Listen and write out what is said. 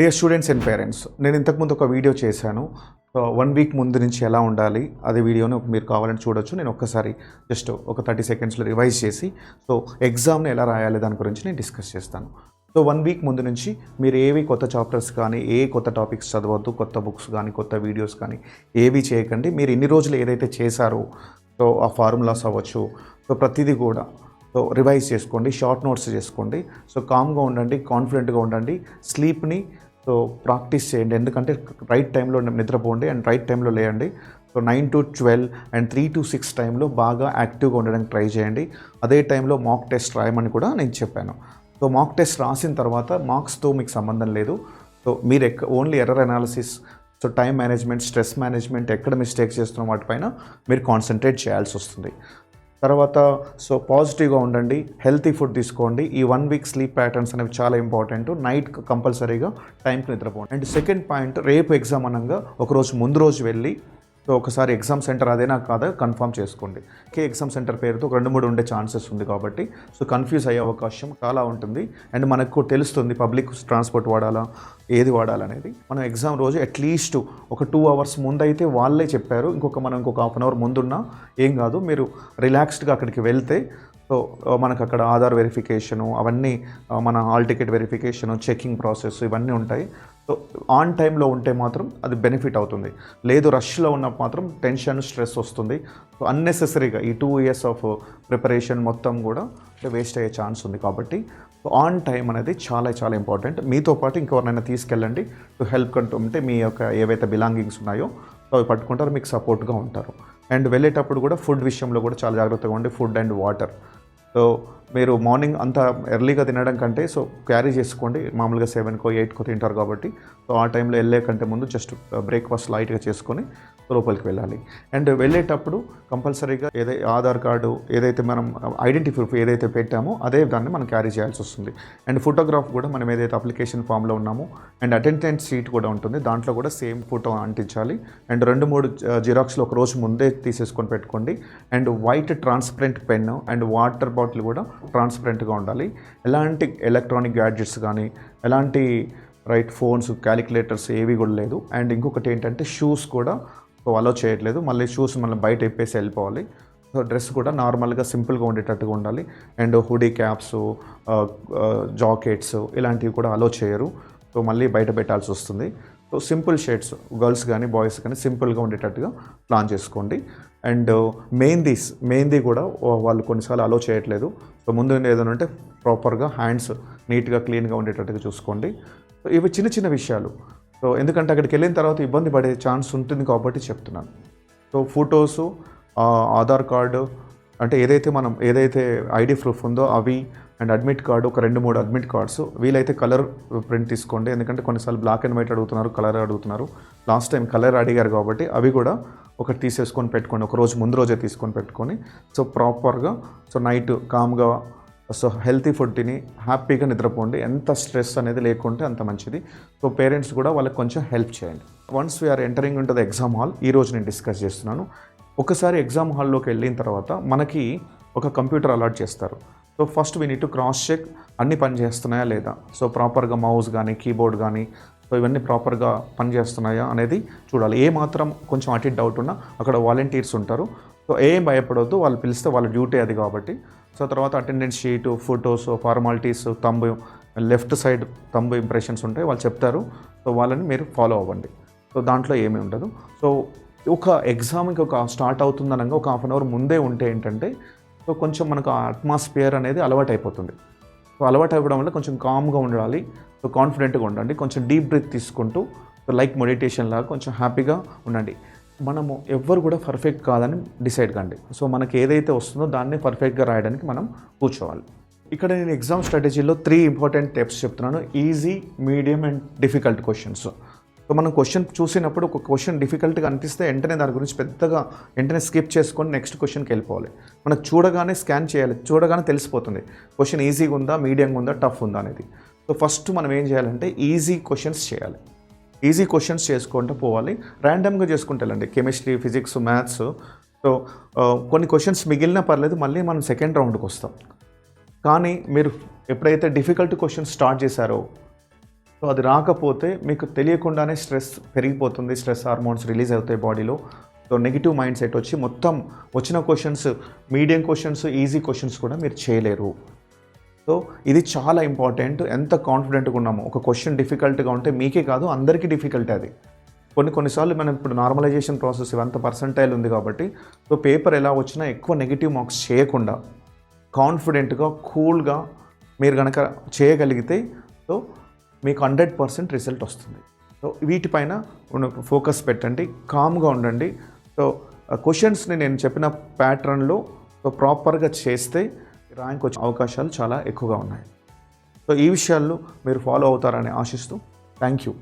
Dear students and parents, నేను ఇంతకుముందు ఒక వీడియో చేశాను. 1 వీక్ ముందు నుంచి ఎలా ఉండాలి అదే వీడియోని మీరు కావాలని చూడొచ్చు. నేను ఒక్కసారి జస్ట్ ఒక 30 సెకండ్స్లో రివైజ్ చేసి ఎగ్జామ్ని ఎలా రాయాలి దాని గురించి నేను డిస్కస్ చేస్తాను. 1 వీక్ ముందు నుంచి మీరు ఏవి కొత్త చాప్టర్స్ కానీ కొత్త టాపిక్స్ చదవద్దు, కొత్త బుక్స్ కానీ కొత్త వీడియోస్ కానీ ఏవి చేయకండి. మీరు ఇన్ని రోజులు ఏదైతే చేశారో ఆ ఫార్ములాస్ అవ్వచ్చు, ప్రతిదీ కూడా రివైజ్ చేసుకోండి, షార్ట్ నోట్స్ చేసుకోండి. కామ్గా ఉండండి, కాన్ఫిడెంట్గా ఉండండి, స్లీప్ని ప్రాక్టీస్ చేయండి. ఎందుకంటే రైట్ టైంలో నిద్రపోండి అండ్ రైట్ టైంలో లేయండి. 9 to 12 అండ్ 3 to 6 టైంలో బాగా యాక్టివ్గా ఉండడానికి ట్రై చేయండి. అదే టైంలో మాక్ టెస్ట్ రాయమని కూడా నేను చెప్పాను. మాక్ టెస్ట్ రాసిన తర్వాత మార్క్స్తో మీకు సంబంధం లేదు. మీరు only error analysis, time management, stress management, ఎక్కడ మిస్టేక్ చేస్తున్న వాటిపైన మీరు కాన్సన్ట్రేట్ చేయాల్సి వస్తుంది. తర్వాత పాజిటివ్గా ఉండండి, హెల్తీ ఫుడ్ తీసుకోండి. ఈ 1 వీక్ స్లీప్ ప్యాటర్న్స్ అనేవి చాలా ఇంపార్టెంట్. నైట్ కంపల్సరీగా టైంకి నిద్రపోండి. అండ్ సెకండ్ పాయింట్, రేపు ఎగ్జామ్ అనగా ఒకరోజు ముందు రోజు వెళ్ళి ఒకసారి ఎగ్జామ్ సెంటర్ అదేనా కాదా కన్ఫర్మ్ చేసుకోండి. ఎగ్జామ్ సెంటర్ పేరుతో 2-3 ఉండే ఛాన్సెస్ ఉంది కాబట్టి కన్ఫ్యూజ్ అయ్యే అవకాశం చాలా ఉంటుంది. అండ్ మనకు తెలుస్తుంది పబ్లిక్ ట్రాన్స్పోర్ట్ వాడాలా, ఏది వాడాలనేది. మనం ఎగ్జామ్ రోజు అట్లీస్ట్ ఒక 2 hours ముందు అయితే వాళ్ళే చెప్పారు. మనం ఇంకొక 1/2 hour ముందున్నా ఏం కాదు. మీరు రిలాక్స్డ్గా అక్కడికి వెళ్తే మనకు అక్కడ ఆధార్ వెరిఫికేషను, అవన్నీ మన hall ticket verification, checking process ఇవన్నీ ఉంటాయి. ఆన్ టైంలో ఉంటే మాత్రం అది బెనిఫిట్ అవుతుంది. లేదు రష్లో ఉన్నప్పుడు మాత్రం టెన్షన్, స్ట్రెస్ వస్తుంది. అన్నెసెసరీగా ఈ 2 years ఆఫ్ ప్రిపరేషన్ మొత్తం కూడా వేస్ట్ అయ్యే ఛాన్స్ ఉంది. కాబట్టి ఆన్ టైం అనేది చాలా చాలా ఇంపార్టెంట్. మీతో పాటు ఇంకెవరినైనా తీసుకెళ్ళండి. హెల్ప్ ఉంటే మీ యొక్క ఏవైతే బిలాంగింగ్స్ ఉన్నాయో అవి పట్టుకుంటారు, మీకు సపోర్ట్గా ఉంటారు. అండ్ వెళ్ళేటప్పుడు కూడా ఫుడ్ విషయంలో కూడా చాలా జాగ్రత్తగా ఉండి, ఫుడ్ అండ్ వాటర్. మీరు మార్నింగ్ అంత ఎర్లీగా తినడం కంటే క్యారీ చేసుకోండి. మామూలుగా 7కో 8కో తింటారు కాబట్టి ఆ టైంలో వెళ్ళే కంటే ముందు జస్ట్ బ్రేక్ఫాస్ట్ లైట్గా చేసుకొని లోపలికి వెళ్ళాలి. అండ్ వెళ్ళేటప్పుడు కంపల్సరీగా ఆధార్ కార్డు ఏదైతే మనం ఐడెంటిటీ ప్రూఫ్ ఏదైతే పెట్టామో అదే దాన్ని మనం క్యారీ చేయాల్సి వస్తుంది. అండ్ ఫోటోగ్రాఫ్ కూడా మనం ఏదైతే అప్లికేషన్ ఫామ్లో ఉన్నామో అండ్ అటెండెన్స్ షీట్ కూడా ఉంటుంది, దాంట్లో కూడా సేమ్ ఫోటో అంటించాలి. అండ్ 2-3 జిరాక్స్లో ఒక రోజు ముందే తీసేసుకొని పెట్టుకోండి. And white transparent pen and water bottle కూడా ట్రాన్స్పరెంట్గా ఉండాలి. ఎలాంటి ఎలక్ట్రానిక్ గ్యాడ్జెట్స్ కానీ ఎలాంటి ఫోన్స్, క్యాలిక్యులేటర్స్ ఏవి కూడా లేదు. అండ్ ఇంకొకటి ఏంటంటే షూస్ కూడా అలో చేయట్లేదు. మళ్ళీ షూస్ మనం బయట ఇప్పేసి వెళ్ళిపోవాలి. డ్రెస్ కూడా నార్మల్గా సింపుల్గా ఉండేటట్టుగా ఉండాలి. అండ్ హుడీ క్యాప్స్, జాకెట్స్ ఇలాంటివి కూడా అలో చేయరు. మళ్ళీ బయట పెట్టాల్సి వస్తుంది. సింపుల్ షర్ట్స్ గర్ల్స్ కానీ బాయ్స్ కానీ సింపుల్గా ఉండేటట్టుగా ప్లాన్ చేసుకోండి. అండ్ మెహందీ కూడా వాళ్ళు కొన్నిసార్లు అలో చేయట్లేదు. ముందు ఏదైనా ఉంటే ప్రాపర్గా హ్యాండ్స్ నీట్గా క్లీన్గా ఉండేటట్టుగా చూసుకోండి. ఇవి చిన్న చిన్న విషయాలు. ఎందుకంటే అక్కడికి వెళ్ళిన తర్వాత ఇబ్బంది పడే ఛాన్స్ ఉంటుంది కాబట్టి చెప్తున్నాను. ఫొటోసు, ఆధార్ కార్డు అంటే ఏదైతే ఐడి ప్రూఫ్ ఉందో అవి, అండ్ అడ్మిట్ కార్డు, ఒక 2-3 అడ్మిట్ కార్డ్స్. వీలైతే కలర్ ప్రింట్ తీసుకోండి. ఎందుకంటే కొన్నిసార్లు బ్లాక్ అండ్ వైట్ అడుగుతున్నారు, కలర్ అడుగుతున్నారు. లాస్ట్ టైం కలర్ అడిగారు కాబట్టి అవి కూడా ఒకటి తీసేసుకొని పెట్టుకోండి. ఒక రోజు ముందు రోజే తీసుకొని పెట్టుకొని ప్రాపర్గా నైట్ కామ్గా హెల్తీ ఫుడ్ తిని హ్యాపీగా నిద్రపోండి. ఎంత స్ట్రెస్ అనేది లేకుంటే అంత మంచిది. పేరెంట్స్ కూడా వాళ్ళకి కొంచెం హెల్ప్ చేయండి. Once we are entering into the exam hall, ఈరోజు నేను డిస్కస్ చేస్తున్నాను. ఒకసారి ఎగ్జామ్ హాల్లోకి వెళ్ళిన తర్వాత మనకి ఒక కంప్యూటర్ అలాట్ చేస్తారు. First we need to cross check అన్నీ పని చేస్తున్నాయా లేదా. ప్రాపర్గా మౌస్ కానీ కీబోర్డ్ కానీ ఇవన్నీ ప్రాపర్గా పనిచేస్తున్నాయా అనేది చూడాలి. ఏ మాత్రం కొంచెం అటు డౌట్ ఉన్నా అక్కడ వాలంటీర్స్ ఉంటారు. ఏం భయపడవద్దు, వాళ్ళు పిలిస్తే వాళ్ళ డ్యూటీ అది కాబట్టి. తర్వాత attendance sheet, photos, formalities, left side thumb impressions ఉంటాయి, వాళ్ళు చెప్తారు. వాళ్ళని మీరు ఫాలో అవ్వండి. దాంట్లో ఏమీ ఉండదు. ఒక ఎగ్జామ్కి స్టార్ట్ అవుతుందనగా ఒక 1/2 hour ముందే ఉంటే ఏంటంటే కొంచెం మనకు ఆ అట్మాస్ఫియర్ అనేది అలవాటు అయిపోతుంది. అలవాటు అవ్వడం వల్ల కొంచెం కామ్గా ఉండాలి, కాన్ఫిడెంట్గా ఉండండి. కొంచెం డీప్ బ్రీత్ తీసుకుంటూ లైక్ మెడిటేషన్ లాగా కొంచెం హ్యాపీగా ఉండండి. మనము ఎవ్వరు కూడా పర్ఫెక్ట్ కాదని డిసైడ్ కండి. మనకి ఏదైతే వస్తుందో దాన్ని పర్ఫెక్ట్గా రాయడానికి మనం కూర్చోవాలి. ఇక్కడ నేను ఎగ్జామ్ స్ట్రాటజీలో 3 ఇంపార్టెంట్ టిప్స్ చెప్తున్నాను. Easy, medium and difficult questions. మనం క్వశ్చన్ చూసినప్పుడు ఒక క్వశ్చన్ డిఫికల్ట్గా అనిపిస్తే వెంటనే దాని గురించి వెంటనే స్కిప్ చేసుకొని నెక్స్ట్ క్వశ్చన్కి వెళ్ళిపోవాలి. మనకు చూడగానే స్కాన్ చేయాలి, చూడగానే తెలిసిపోతుంది క్వశ్చన్ ఈజీగా ఉందా, మీడియంగా ఉందా, టఫ్ ఉందా అనేది. ఫస్ట్ మనం ఏం చేయాలంటే ఈజీ క్వశ్చన్స్ చేయాలి. ఈజీ క్వశ్చన్స్ చేసుకుంటూ పోవాలి. ర్యాండమ్గా చేసుకుంటూ వెళ్ళండి. Chemistry, physics, maths. కొన్ని క్వశ్చన్స్ మిగిలినా పర్లేదు, మళ్ళీ మనం సెకండ్ రౌండ్కి వస్తాం. కానీ మీరు ఎప్పుడైతే డిఫికల్ట్ క్వశ్చన్స్ స్టార్ట్ చేశారో సో అది రాకపోతే మీకు తెలియకుండానే స్ట్రెస్ పెరిగిపోతుంది, స్ట్రెస్ హార్మోన్స్ రిలీజ్ అవుతాయి బాడీలో. సో నెగిటివ్ మైండ్ సెట్ వచ్చి మొత్తం వచ్చిన questions, medium questions, easy questions కూడా మీరు చేయలేరు. సో ఇది చాలా ఇంపార్టెంట్. ఎంత కాన్ఫిడెంట్గా ఉన్నామో, ఒక క్వశ్చన్ డిఫికల్ట్గా ఉంటే మీకే కాదు అందరికీ డిఫికల్ట్ అది. కొన్నిసార్లు మనం ఇప్పుడు నార్మలైజేషన్ ప్రాసెస్ ఇవంత పర్సంటైల్ ఉంది కాబట్టి, సో పేపర్ ఎలా వచ్చినా ఎక్కువ నెగిటివ్ మార్క్స్ చేయకుండా కాన్ఫిడెంట్గా, కూల్గా మీరు కనుక చేయగలిగితే సో మీకు 100% రిజల్ట్ వస్తుంది. సో వీటిపైన ఫోకస్ పెట్టండి, కామ్గా ఉండండి. సో క్వశ్చన్స్ని నేను చెప్పిన ప్యాటర్న్లో సో ప్రాపర్గా చేస్తే ర్యాంక్ వచ్చే అవకాశాలు చాలా ఎక్కువగా ఉన్నాయి. సో ఈ విషయాల్లో మీరు ఫాలో అవుతారని ఆశిస్తూ థ్యాంక్ యూ.